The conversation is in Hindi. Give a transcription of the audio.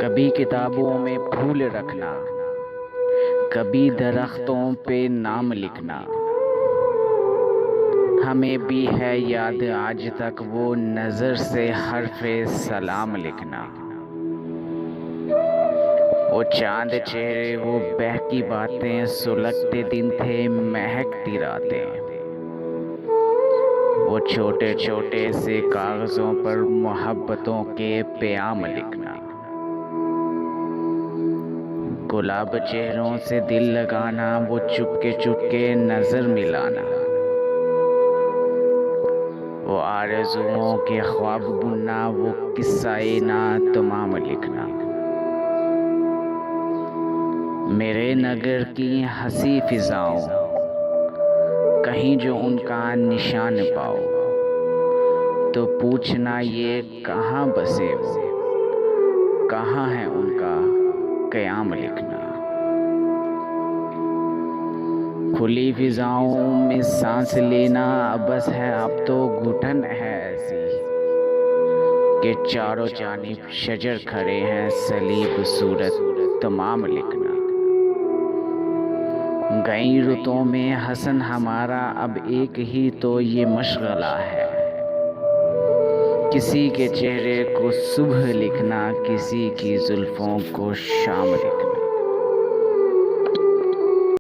कभी किताबों में फूल रखना, कभी दरख्तों पे नाम लिखना। हमें भी है याद आज तक वो नज़र से हर्फ़े सलाम लिखना। वो चांद चेहरे, वो बहकी बातें, सुलगते दिन थे महकती रातें। वो छोटे छोटे से कागज़ों पर मोहब्बतों के प्याम लिखना। गुलाब चेहरों से दिल लगाना, वो चुपके चुपके नज़र मिलाना। वो आरज़ुओं के ख्वाब बुनना, वो किस्सा-ए ना तमाम लिखना। मेरे नगर की हंसी फिजाओं, कहीं जो उनका निशान पाओ, तो पूछना ये कहाँ बसे वो, कहाँ है उनका क़याम लिखना। खुली फिजाओं में सांस लेना, बस है अब तो घुटन है ऐसी कि चारों जानिब शजर खड़े हैं सलीब सूरत तमाम लिखना। गई रुतों में हसन हमारा, अब एक ही तो ये मशगला है। किसी के चेहरे को सुबह लिखना, किसी की जुल्फों को शाम लिखना।